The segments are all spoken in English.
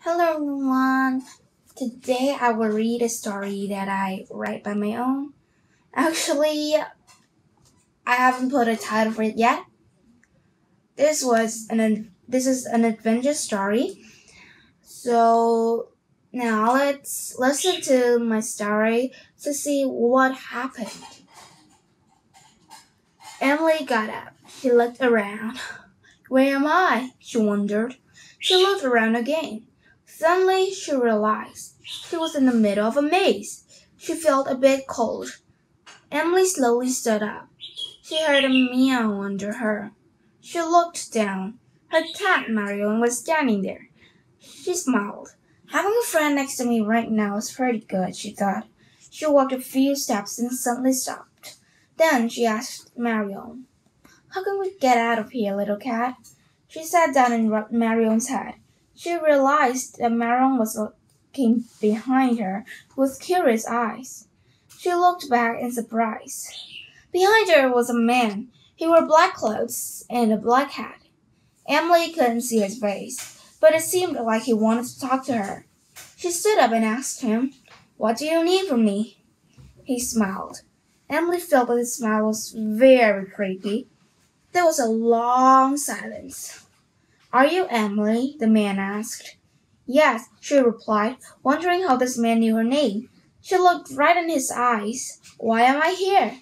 Hello everyone! Today I will read a story that I write by my own. Actually, I haven't put a title for it yet. This is an adventure story. So now let's listen to my story to see what happened. Emily got up. She looked around. Where am I? She wondered. She looked around again. Suddenly, she realized she was in the middle of a maze. She felt a bit cold. Emily slowly stood up. She heard a meow under her. She looked down. Her cat, Marion, was standing there. She smiled. Having a friend next to me right now is pretty good, she thought. She walked a few steps and suddenly stopped. Then she asked Marion, "How can we get out of here, little cat?" She sat down and rubbed Marion's head. She realized that Marion was looking behind her with curious eyes. She looked back in surprise. Behind her was a man. He wore black clothes and a black hat. Emily couldn't see his face, but it seemed like he wanted to talk to her. She stood up and asked him, "What do you need from me?" He smiled. Emily felt that his smile was very creepy. There was a long silence. "Are you Emily?" the man asked. "Yes," she replied, wondering how this man knew her name. She looked right in his eyes. "Why am I here?"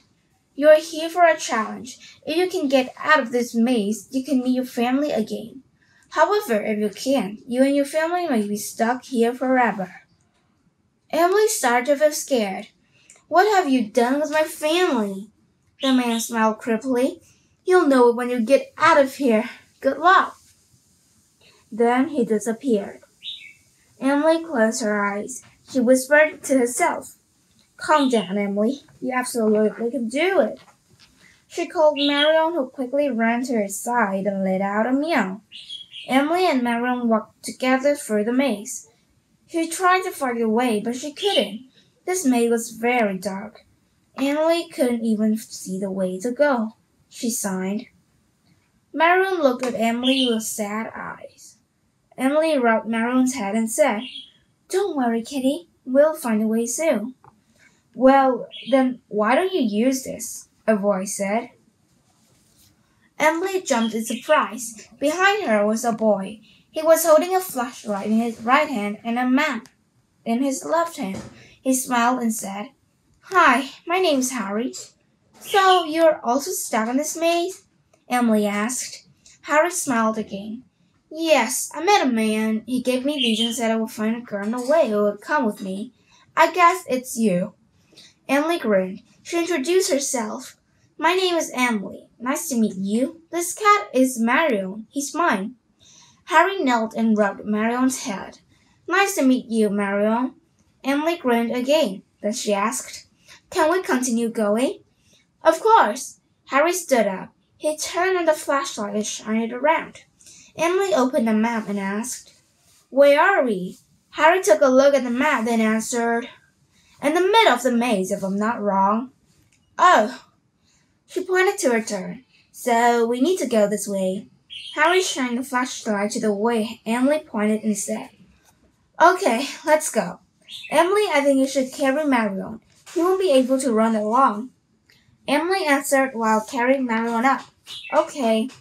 "You are here for a challenge. If you can get out of this maze, you can meet your family again. However, if you can't, you and your family may be stuck here forever." Emily started to feel scared. "What have you done with my family?" The man smiled creepily. "You'll know it when you get out of here. Good luck." Then he disappeared. Emily closed her eyes. She whispered to herself, "Calm down, Emily. You absolutely can do it." She called Marion, who quickly ran to her side and let out a meow. Emily and Marion walked together through the maze. She tried to find a way, but she couldn't. This maze was very dark. Emily couldn't even see the way to go. She sighed. Marion looked at Emily with sad eyes. Emily rubbed Marion's head and said, "Don't worry, kitty. We'll find a way soon." "Well, then why don't you use this?" a voice said. Emily jumped in surprise. Behind her was a boy. He was holding a flashlight in his right hand and a map in his left hand. He smiled and said, "Hi, my name's Harry." "So you're also stuck in this maze?" Emily asked. Harry smiled again. "Yes, I met a man. He gave me these and said I would find a girl in the way who would come with me. I guess it's you." Emily grinned. She introduced herself. "My name is Emily. Nice to meet you. This cat is Marion. He's mine." Harry knelt and rubbed Marion's head. "Nice to meet you, Marion." Emily grinned again. Then she asked, "Can we continue going?" "Of course." Harry stood up. He turned on the flashlight and shined it around. Emily opened the map and asked, "Where are we?" Harry took a look at the map, then answered, "In the middle of the maze, if I'm not wrong." "Oh." She pointed to her turn. "So we need to go this way." Harry shined the flashlight to the way Emily pointed and said, "Okay, let's go. Emily, I think you should carry Marion. He won't be able to run along." Emily answered while carrying Marion up. "Okay."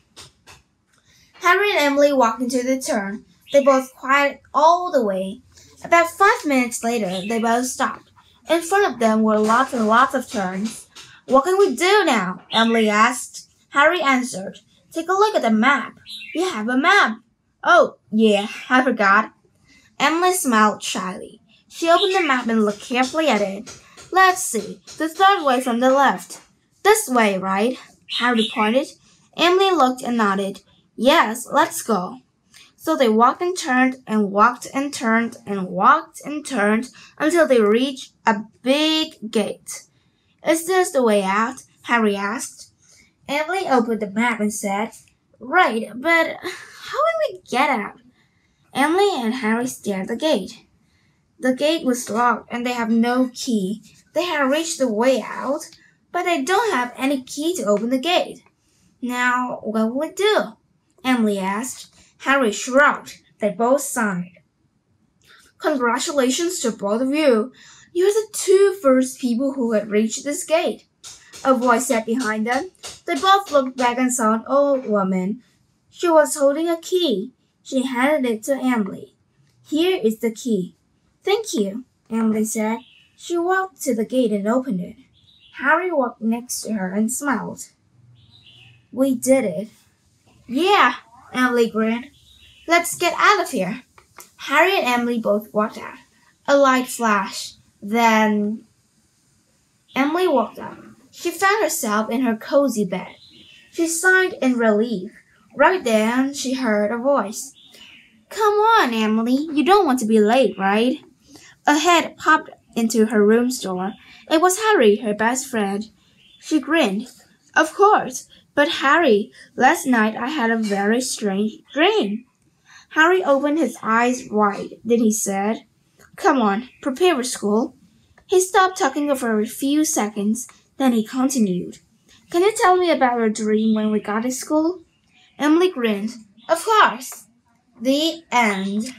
Harry and Emily walked into the turn. They both quieted all the way. About 5 minutes later, they both stopped. In front of them were lots and lots of turns. "What can we do now?" Emily asked. Harry answered, "Take a look at the map. You have a map." "Oh, yeah, I forgot." Emily smiled shyly. She opened the map and looked carefully at it. "Let's see, the third way from the left." "This way, right?" Harry pointed. Emily looked and nodded. "Yes, let's go." So they walked and turned and walked and turned and walked and turned until they reached a big gate. "Is this the way out?" Harry asked. Emily opened the map and said, "Right, but how will we get out?" Emily and Harry stared at the gate. The gate was locked and they have no key. They had reached the way out, but they don't have any key to open the gate. "Now, what will we do?" Emily asked. Harry shrugged. They both sighed. Congratulations to both of you. You're the two first people who had reached this gate. A voice said behind them. They both looked back and saw an old woman. She was holding a key. She handed it to Emily. Here is the key. Thank you, Emily said. She walked to the gate and opened it. Harry walked next to her and smiled. We did it. Yeah, Emily grinned. Let's get out of here. Harry and Emily both walked out. A light flashed. Then Emily woke up. She found herself in her cozy bed. She sighed in relief. Right then, she heard a voice. Come on, Emily. You don't want to be late, right? A head popped into her room's door. It was Harry, her best friend. She grinned. Of course. But Harry, last night I had a very strange dream. Harry opened his eyes wide. Then he said, Come on, prepare for school. He stopped talking for a few seconds. Then he continued. Can you tell me about your dream when we got to school? Emily grinned. Of course. The end.